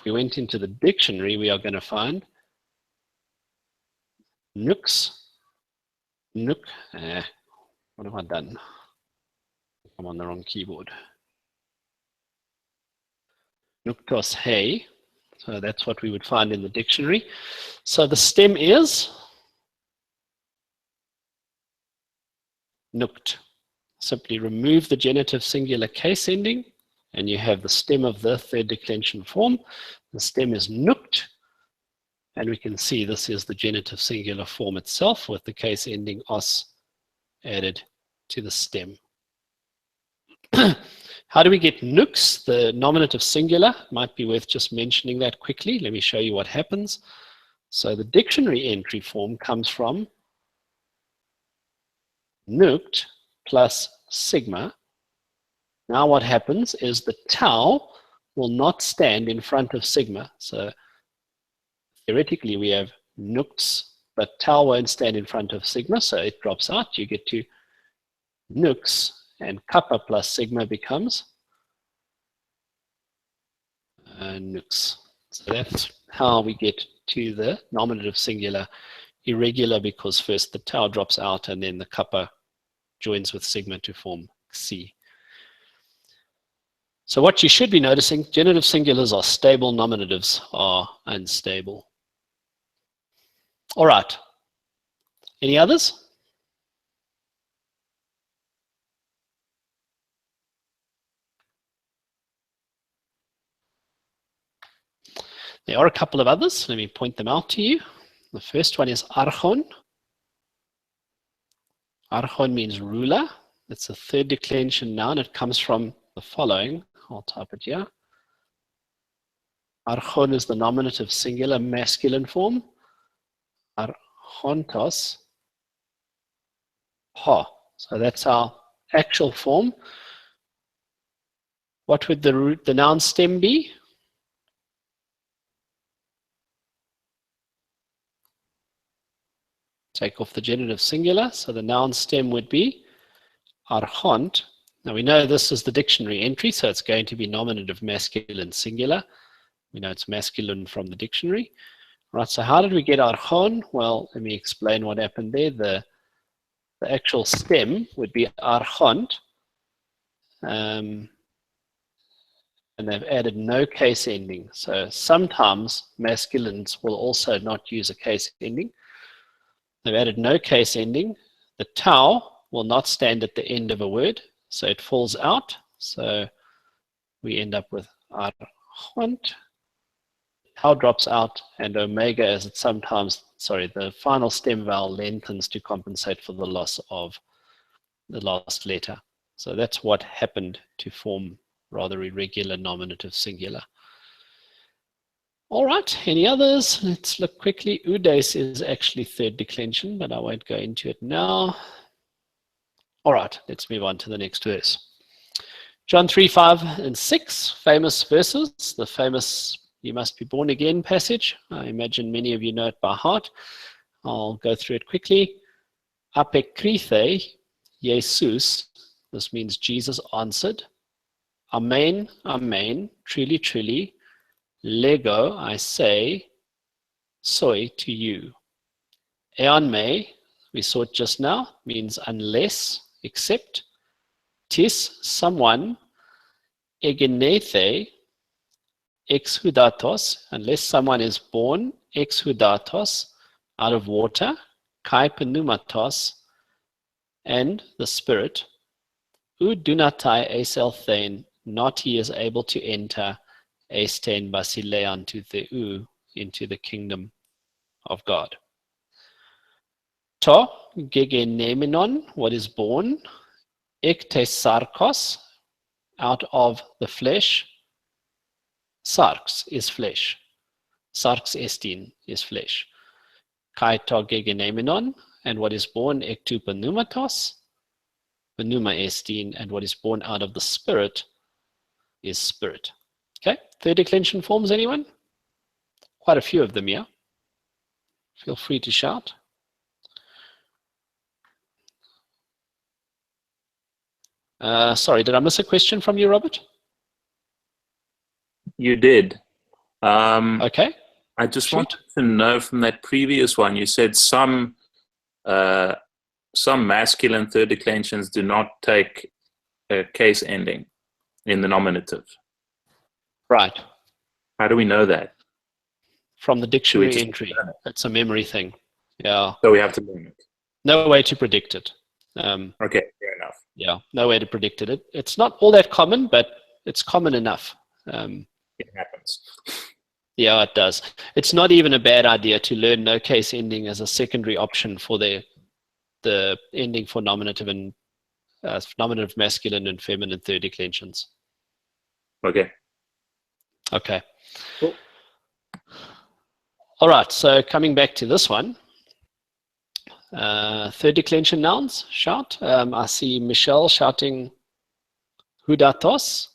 [SPEAKER 1] we went into the dictionary, we are going to find nyx, what have I done? I'm on the wrong keyboard. Nyktos hey, so that's what we would find in the dictionary. So the stem is nukt. Simply remove the genitive singular case ending and you have the stem of the third declension form. The stem is nukt, and we can see this is the genitive singular form itself with the case ending os added to the stem. How do we get nux, the nominative singular? Might be worth just mentioning that quickly. Let me show you what happens. So the dictionary entry form comes from nuct plus sigma. Now what happens is the tau will not stand in front of sigma. So theoretically we have nucts, but tau won't stand in front of sigma, so it drops out. You get to nux, and kappa plus sigma becomes nux. So that's how we get to the nominative singular irregular, because first the tau drops out and then the kappa joins with sigma to form C. So what you should be noticing, genitive singulars are stable, nominatives are unstable. All right. Any others? There are a couple of others. Let me point them out to you. The first one is archon. Archon means ruler. It's a third declension noun. It comes from the following. I'll type it here. Archon is the nominative singular masculine form. Archontos. Ha. So that's our actual form. What would the noun stem be? Take off the genitive singular. So the noun stem would be archont. Now we know this is the dictionary entry, so it's going to be nominative masculine singular. We know it's masculine from the dictionary. Right, so how did we get archon? Well, let me explain what happened there. The actual stem would be archont. And they've added no case ending. So sometimes masculines will also not use a case ending. They've added no case ending. The tau will not stand at the end of a word, so it falls out. So we end up with archont. Tau drops out, and omega, as it sometimes, the final stem vowel lengthens to compensate for the loss of the last letter. So that's what happened to form rather irregular nominative singular. All right, any others? Let's look quickly. Udes is actually third declension, but I won't go into it now. All right, let's move on to the next verse. John 3, 5, and 6, famous verses, the famous "you must be born again" passage. I imagine many of you know it by heart. I'll go through it quickly. Apekrithe, Jesus, this means Jesus answered. Amen, amen, truly, truly. Lego, I say, soy to you. Eon me, we saw it just now, means unless, except. Tis, someone. Egenethe, exhudatos, unless someone is born, exhudatos, out of water, kai pneumatos, and the Spirit. Udunatai eselthein, not he is able to enter Esten basilean to theu, into the kingdom of God. To gegenemenon, what is born, ektesarkos, out of the flesh. Sarx is flesh. Sarx estin is flesh. Kai to gegenemenon, and what is born, ektu pneumatos, pneuma estin, and what is born out of the Spirit is spirit. Okay, third declension forms, anyone? Quite a few of them, yeah? Feel free to shout. Sorry, did I miss a question from you, Robert?
[SPEAKER 3] You did.
[SPEAKER 1] Okay.
[SPEAKER 3] I just wanted to know from that previous one, you said some masculine third declensions do not take a case ending in the nominative.
[SPEAKER 1] Right.
[SPEAKER 3] How do we know that?
[SPEAKER 1] From the dictionary entry. It's a memory thing. Yeah.
[SPEAKER 3] So we have to learn it.
[SPEAKER 1] No way to predict it.
[SPEAKER 3] Okay, fair enough.
[SPEAKER 1] Yeah, no way to predict it. It's not all that common, but it's common enough.
[SPEAKER 3] It happens.
[SPEAKER 1] Yeah, it does. It's not even a bad idea to learn no case ending as a secondary option for the ending for nominative and nominative masculine and feminine third declensions.
[SPEAKER 3] Okay.
[SPEAKER 1] Okay.
[SPEAKER 3] Cool.
[SPEAKER 1] All right, so coming back to this one. Third declension nouns, shout. I see Michelle shouting hudatos.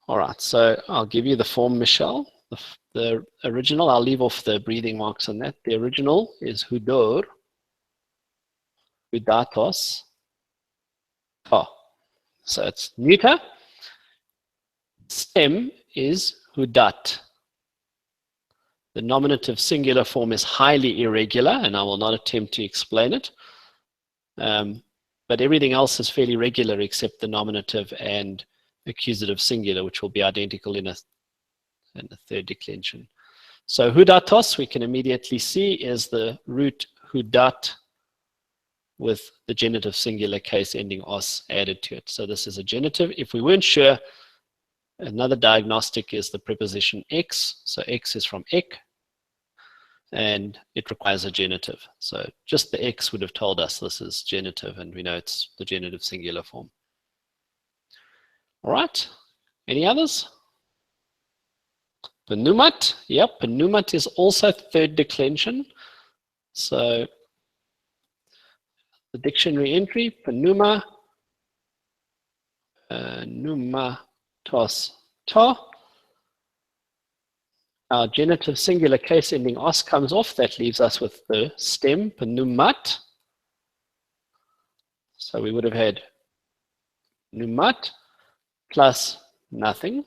[SPEAKER 1] All right, so I'll give you the form, Michelle. The original, I'll leave off the breathing marks on that. The original is hudor, hudatos. Oh, so it's neuter. Stem is hudat. The nominative singular form is highly irregular, and I will not attempt to explain it. But everything else is fairly regular except the nominative and accusative singular, which will be identical in a third declension. So hudatos, we can immediately see, is the root hudat with the genitive singular case ending os added to it. So this is a genitive. If we weren't sure, another diagnostic is the preposition x. So x is from ek, and it requires a genitive. So just the x would have told us this is genitive, and we know it's the genitive singular form. All right, any others? Penumat, yep, penumat is also third declension. So the dictionary entry, penuma, numatos, to. Our genitive singular case ending os comes off. That leaves us with the stem, penumat. So we would have had numat plus nothing.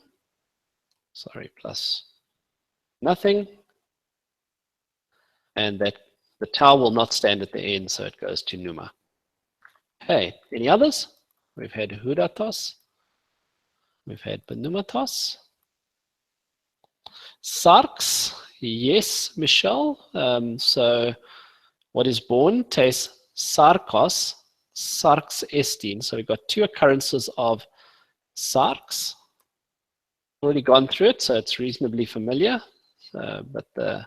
[SPEAKER 1] Sorry, plus nothing. And that the tau will not stand at the end, so it goes to numa. Okay, any others? We've had hudatos. We've had penumatos. Sarx, yes, Michelle. So what is born? Tes sarkos, sarx estin. So we've got two occurrences of sarx. Already gone through it, so it's reasonably familiar. But the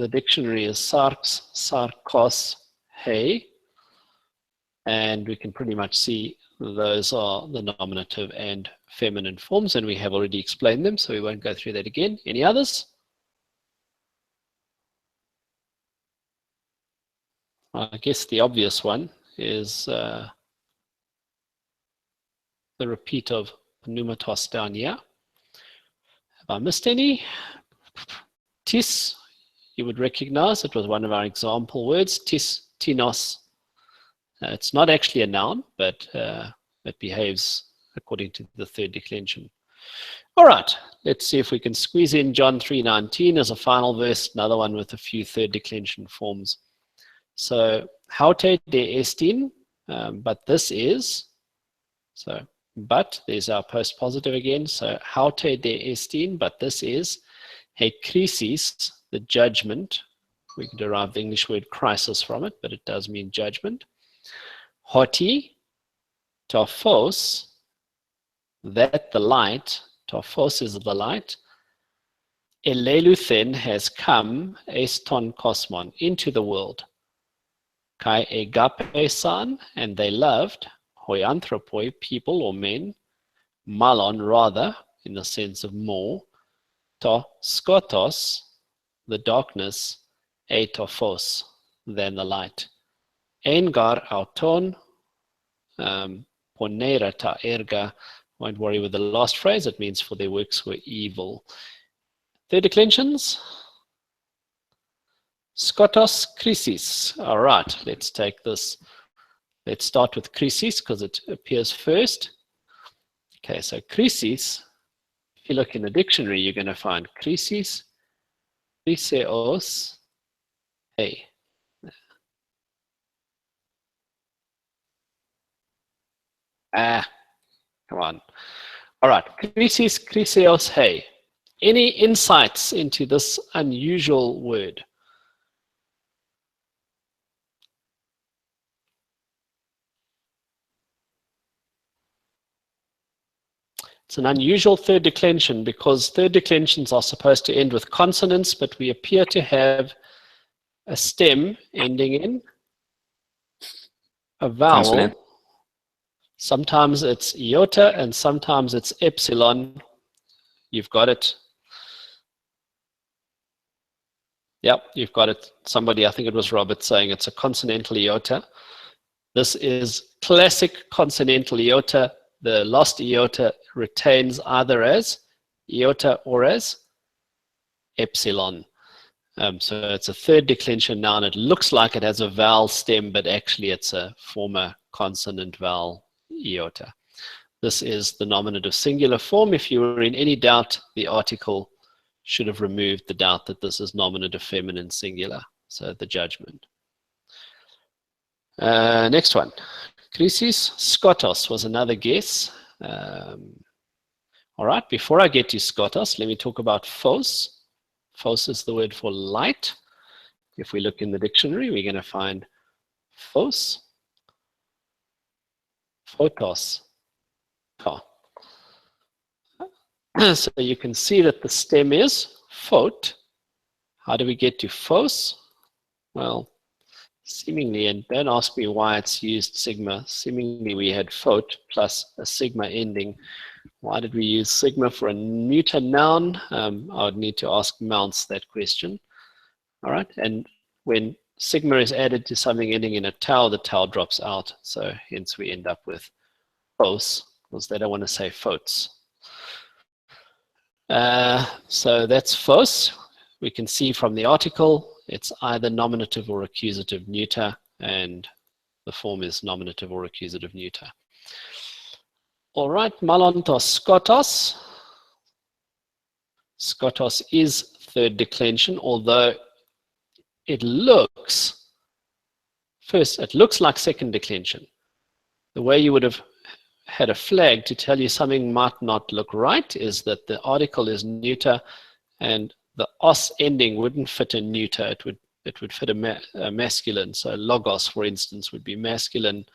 [SPEAKER 1] dictionary is sarx, sarkos, hey. And we can pretty much see those are the nominative and feminine forms, and we have already explained them, so we won't go through that again. Any others? I guess the obvious one is the repeat of pneumatos down here. Have I missed any? Tis, you would recognize, it was one of our example words. Tis, tinos. It's not actually a noun, but it behaves according to the third declension. All right, let's see if we can squeeze in John 3:19 as a final verse, another one with a few third declension forms. So, haute de estin, but this is, so, but, there's our post positive again. So, haute de estin, but this is, he crisis, the judgment. We can derive the English word crisis from it, but it does mean judgment. Hoti, tophos, that the light, tophos is the light. Eleluthen has come, eston kosmon, into the world. Kai egape san, and they loved, hoi anthropoi, people or men, malon rather, in the sense of more, to skotos, the darkness, e tophos, than the light. Engar auton, ponera ta erga. Won't worry with the last phrase, it means for their works were evil. Third declensions. Skotos krisis. All right, let's take this. Let's start with krisis because it appears first. Okay, so krisis, if you look in the dictionary, you're going to find krisis, kriseos, hey. Come on. All right, krisis, kriseos, hey. Any insights into this unusual word? It's an unusual third declension because third declensions are supposed to end with consonants, but we appear to have a stem ending in a vowel.
[SPEAKER 3] Consonant.
[SPEAKER 1] Sometimes it's iota and sometimes it's epsilon. you've got it. Yep, you've got it. Somebody, I think it was Robert, saying it's a consonantal iota. This is classic consonantal iota. The lost iota retains either as iota or as epsilon. So it's a third declension noun. It looks like it has a vowel stem, but actually it's a former consonant vowel iota. This is the nominative singular form. If you were in any doubt, the article should have removed the doubt that this is nominative feminine singular. So the judgment. Next one. Chrysis skotos was another guess. All right, before I get to skotos, let me talk about phos. Phos is the word for light. If we look in the dictionary, we're going to find phos, photos. Oh. So you can see that the stem is phot. How do we get to phos? Well, seemingly, and don't ask me why it's used sigma, seemingly we had phot plus a sigma ending. Why did we use sigma for a neuter noun? I would need to ask Mounts that question. All right, and when sigma is added to something ending in a tau, the tau drops out. So hence we end up with phos, because they don't want to say phots. So that's phos. We can see from the article, it's either nominative or accusative neuter, and the form is nominative or accusative neuter. All right, malontos skotos. Skotos is third declension, although it looks, first, it looks like second declension. The way you would have had a flag to tell you something might not look right is that the article is neuter and the os ending wouldn't fit a neuter. It would fit a masculine. So logos, for instance, would be masculine.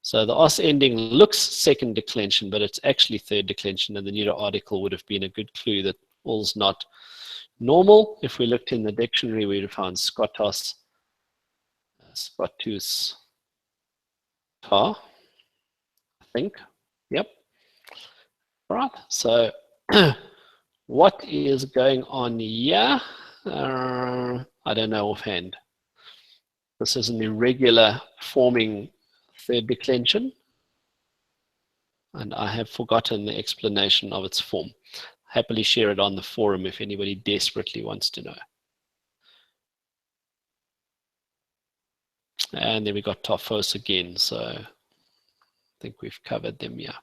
[SPEAKER 1] So the os ending looks second declension, but it's actually third declension, and the neuter article would have been a good clue that all's not normal. If we looked in the dictionary, we would have found skotos, skotus, ta, I think. Yep. All right. So what is going on here? I don't know offhand. This is an irregular forming third declension, and I have forgotten the explanation of its form. Happily share it on the forum if anybody desperately wants to know. And then we got tophos again, so I think we've covered them here.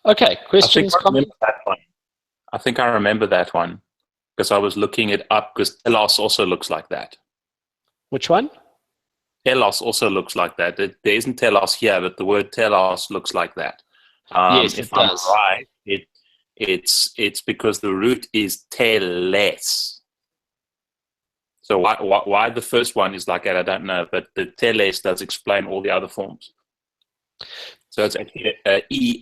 [SPEAKER 1] Okay, questions?
[SPEAKER 3] I think I remember that one because I was looking it up, because telos also looks like that.
[SPEAKER 1] Which one?
[SPEAKER 3] Telos also looks like that. There isn't telos here, but the word telos looks like that.
[SPEAKER 1] Yes,
[SPEAKER 3] if
[SPEAKER 1] it
[SPEAKER 3] I'm
[SPEAKER 1] does.
[SPEAKER 3] right, it's because the root is teles. So why the first one is like that, I don't know, but the teles does explain all the other forms. So it's actually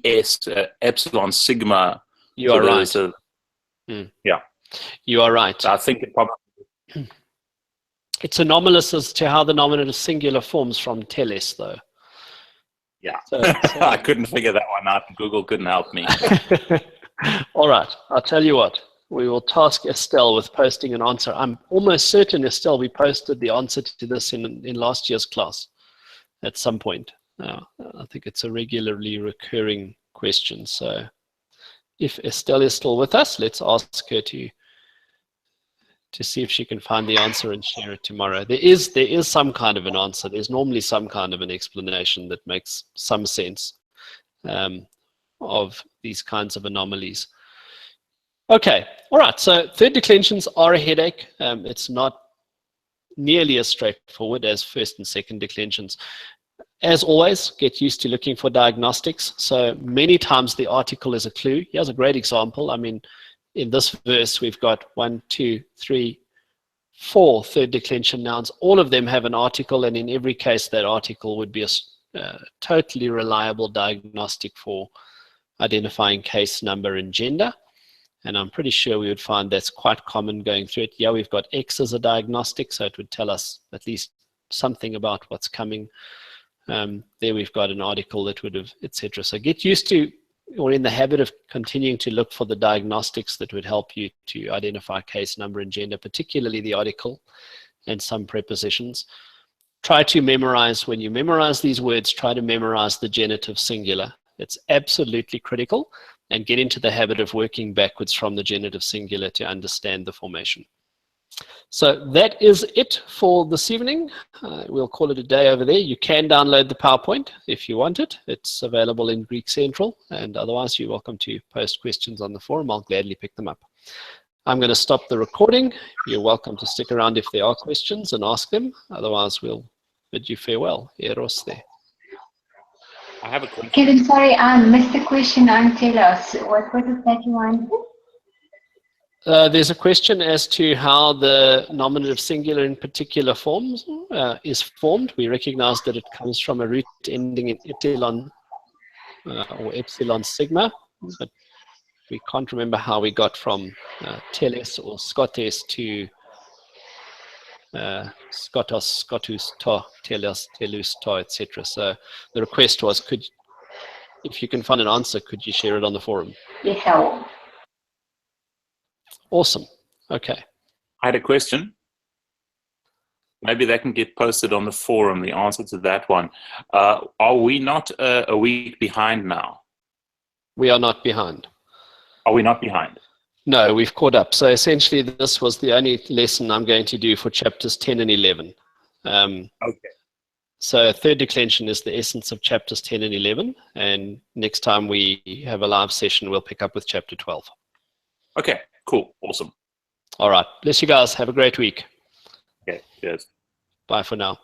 [SPEAKER 3] es, epsilon, sigma.
[SPEAKER 1] You are right.
[SPEAKER 3] Yeah.
[SPEAKER 1] You are right.
[SPEAKER 3] I think it probably.
[SPEAKER 1] It's anomalous as to how the nominative singular forms from teles, though.
[SPEAKER 3] Yeah.
[SPEAKER 1] So,
[SPEAKER 3] I couldn't figure that one out. Google couldn't help me.
[SPEAKER 1] All right. I'll tell you what. We will task Estelle with posting an answer. I'm almost certain, Estelle, we posted the answer to this in last year's class at some point. I think it's a regularly recurring question. So if Estelle is still with us, let's ask her to see if she can find the answer and share it tomorrow. There is some kind of an answer. There's normally some kind of an explanation that makes some sense of these kinds of anomalies. Okay, all right, so third declensions are a headache. It's not nearly as straightforward as first and second declensions. As always, get used to looking for diagnostics. So many times the article is a clue. Here's a great example. I mean, in this verse, we've got 1, 2, 3, 4 third declension nouns. All of them have an article, and in every case, that article would be a totally reliable diagnostic for identifying case number and gender. And I'm pretty sure we would find that's quite common going through it. Yeah, we've got X as a diagnostic, so it would tell us at least something about what's coming. There we've got an article that would have, etc. So get used to or in the habit of continuing to look for the diagnostics that would help you to identify case number and gender, particularly the article and some prepositions. Try to memorize, when you memorize these words, try to memorize the genitive singular. It's absolutely critical, and get into the habit of working backwards from the genitive singular to understand the formation. So that is it for this evening. We'll call it a day over there. You can download the PowerPoint if you want it. It's available in Greek Central, and otherwise you're welcome to post questions on the forum. I'll gladly pick them up. I'm going to stop the recording. You're welcome to stick around if there are questions and ask them. Otherwise, we'll bid you farewell. Eros there.
[SPEAKER 3] I have a question.
[SPEAKER 4] Kevin, sorry, I missed the question on telos. What was it that you wanted?
[SPEAKER 1] There's a question as to how the nominative singular in particular forms is formed. We recognize that it comes from a root ending in epsilon or epsilon sigma, but we can't remember how we got from teles or scotes to scotos, scotus, to, telos, telus, to, etc. So the request was, if you can find an answer, could you share it on the forum?
[SPEAKER 4] Yes, I will.
[SPEAKER 1] Awesome. Okay.
[SPEAKER 3] I had a question. Maybe that can get posted on the forum, the answer to that one. Are we not a week behind now?
[SPEAKER 1] We are not behind.
[SPEAKER 3] Are we not behind?
[SPEAKER 1] No, we've caught up. So essentially, this was the only lesson I'm going to do for chapters 10 and 11.
[SPEAKER 3] Okay.
[SPEAKER 1] So third declension is the essence of chapters 10 and 11. And next time we have a live session, we'll pick up with chapter 12.
[SPEAKER 3] Okay, cool. Awesome.
[SPEAKER 1] All right. Bless you guys. Have a great week.
[SPEAKER 3] Okay, cheers.
[SPEAKER 1] Bye for now.